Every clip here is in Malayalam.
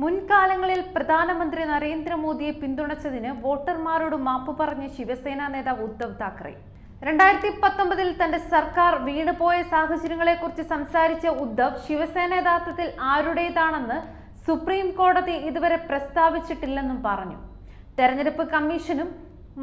മുൻകാലങ്ങളിൽ പ്രധാനമന്ത്രി നരേന്ദ്രമോദിയെ പിന്തുണച്ചതിന് വോട്ടർമാരോട് മാപ്പ് പറഞ്ഞ ശിവസേന നേതാവ് ഉദ്ധവ് താക്കറെ 2019 തന്റെ സർക്കാർ വീണുപോയ സാഹചര്യങ്ങളെക്കുറിച്ച് സംസാരിച്ച ഉദ്ധവ് ശിവസേന യഥാർത്ഥത്തിൽ ആരുടേതാണെന്ന് സുപ്രീം കോടതി ഇതുവരെ പ്രസ്താവിച്ചിട്ടില്ലെന്നും പറഞ്ഞു. തെരഞ്ഞെടുപ്പ് കമ്മീഷനും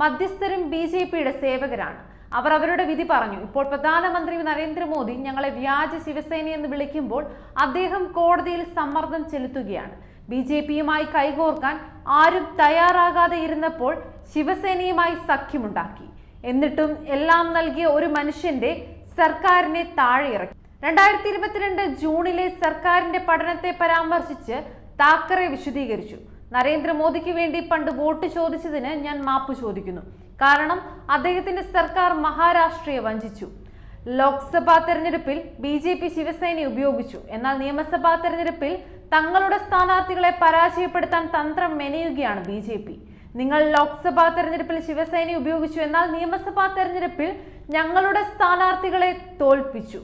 മധ്യസ്ഥരും ബിജെപിയുടെ സേവകരാണ്. അവർ അവരുടെ വിധി പറഞ്ഞു. ഇപ്പോൾ പ്രധാനമന്ത്രി നരേന്ദ്രമോദി ഞങ്ങളെ വ്യാജ ശിവസേനയെന്ന് വിളിക്കുമ്പോൾ അദ്ദേഹം കോടതിയിൽ സമ്മർദ്ദം ചെലുത്തുകയാണ്. ബിജെപിയുമായി കൈകോർക്കാൻ ആരും തയ്യാറാകാതെ ഇരുന്നപ്പോൾ ശിവസേനയുമായി സഖ്യമുണ്ടാക്കി. എന്നിട്ടും എല്ലാം നൽകിയ ഒരു മനുഷ്യന്റെ സർക്കാരിനെ താഴെ ഇറക്കി. 2022 ജൂണിലെ സർക്കാരിന്റെ പഠനത്തെ പരാമർശിച്ച് താക്കറെ വിശദീകരിച്ചു. നരേന്ദ്രമോദിക്ക് വേണ്ടി പണ്ട് വോട്ട് ചോദിച്ചതിന് ഞാൻ മാപ്പ് ചോദിക്കുന്നു. കാരണം അദ്ദേഹത്തിന്റെ സർക്കാർ മഹാരാഷ്ട്രയെ വഞ്ചിച്ചു. ലോക്സഭാ തെരഞ്ഞെടുപ്പിൽ ബിജെപി ശിവസേനയെ ഉപയോഗിച്ചു. എന്നാൽ നിയമസഭാ തെരഞ്ഞെടുപ്പിൽ തങ്ങളുടെ സ്ഥാനാർത്ഥികളെ പരാജയപ്പെടുത്താൻ തന്ത്രം മെനയുകയാണ് ബിജെപി. നിങ്ങൾ ലോക്സഭാ തെരഞ്ഞെടുപ്പിൽ ശിവസേനയെ ഉപയോഗിച്ചു, എന്നാൽ നിയമസഭാ തെരഞ്ഞെടുപ്പിൽ ഞങ്ങളുടെ സ്ഥാനാർത്ഥികളെ തോൽപ്പിച്ചു.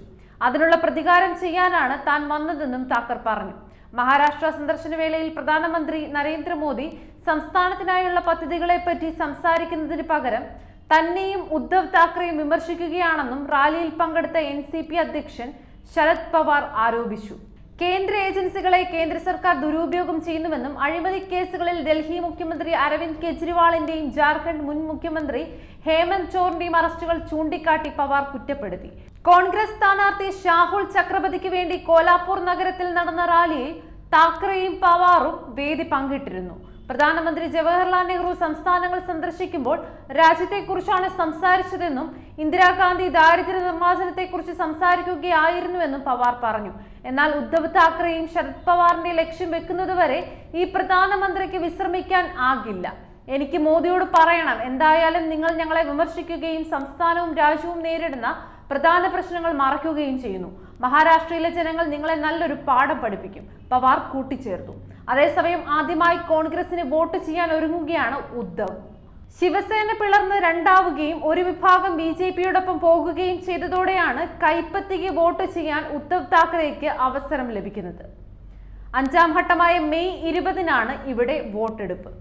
അതിനുള്ള പ്രതികാരം ചെയ്യാനാണ് താൻ വന്നതെന്നും താക്കർ പറഞ്ഞു. മഹാരാഷ്ട്ര സന്ദർശന വേളയിൽ പ്രധാനമന്ത്രി നരേന്ദ്രമോദി സംസ്ഥാനത്തിനായുള്ള പദ്ധതികളെപ്പറ്റി സംസാരിക്കുന്നതിന് പകരം തന്നെയും ഉദ്ധവ് താക്കറെയും വിമർശിക്കുകയാണെന്നും റാലിയിൽ പങ്കെടുത്ത NCP അധ്യക്ഷൻ ശരത് പവാർ ആരോപിച്ചു. കേന്ദ്ര ഏജൻസികളെ കേന്ദ്ര സർക്കാർ ദുരുപയോഗം ചെയ്യുന്നുവെന്നും അഴിമതി കേസുകളിൽ ഡൽഹി മുഖ്യമന്ത്രി അരവിന്ദ് കെജ്രിവാളിന്റെയും ജാർഖണ്ഡ് മുൻ മുഖ്യമന്ത്രി ഹേമന്ത് സോറന്റെയും അറസ്റ്റുകൾ ചൂണ്ടിക്കാട്ടി പവാർ കുറ്റപ്പെടുത്തി. കോൺഗ്രസ് സ്ഥാനാർത്ഥി ഷാഹുൽ ചക്രവർത്തിക്ക് വേണ്ടി കോലാപൂർ നഗരത്തിൽ നടന്ന റാലിയിൽ താക്കറെയും പവാറും വേദി പങ്കിട്ടിരുന്നു. പ്രധാനമന്ത്രി ജവഹർലാൽ നെഹ്റു സംസ്ഥാനങ്ങൾ സന്ദർശിക്കുമ്പോൾ രാജ്യത്തെക്കുറിച്ചാണ് സംസാരിച്ചതെന്നും ഇന്ദിരാഗാന്ധി ദാരിദ്ര്യ നിർമ്മാർജ്ജനത്തെക്കുറിച്ച് സംസാരിക്കുകയായിരുന്നുവെന്നും പവാർ പറഞ്ഞു. എന്നാൽ ഉദ്ധവ് താക്കറെയും ശരത് പവാറിന്റെ ലക്ഷ്യം വെക്കുന്നതുവരെ ഈ പ്രധാനമന്ത്രിക്ക് വിശ്രമിക്കാൻ ആകില്ല. എനിക്ക് മോദിയോട് പറയണം, എന്തായാലും നിങ്ങൾ ഞങ്ങളെ വിമർശിക്കുകയും സംസ്ഥാനവും രാജ്യവും നേരിടുന്ന പ്രധാന പ്രശ്നങ്ങൾ മറയ്ക്കുകയും ചെയ്യുന്നു. മഹാരാഷ്ട്രയിലെ ജനങ്ങൾ നിങ്ങളെ നല്ലൊരു പാഠം പഠിപ്പിക്കും, പവാർ കൂട്ടിച്ചേർത്തു. അതേസമയം ആദ്യമായി കോൺഗ്രസിന് വോട്ട് ചെയ്യാൻ ഒരുങ്ങുകയാണ് ഉദ്ധവ്. ശിവസേന പിളർന്ന് രണ്ടാവുകയും ഒരു വിഭാഗം ബിജെപിയോടൊപ്പം പോകുകയും ചെയ്തതോടെയാണ് കൈപ്പത്തിക്ക് വോട്ട് ചെയ്യാൻ ഉദ്ധവ് താക്കറെയ്ക്ക് അവസരം ലഭിക്കുന്നത്. 5ാം ഘട്ടമായ മെയ് 20-നാണ് ഇവിടെ വോട്ടെടുപ്പ്.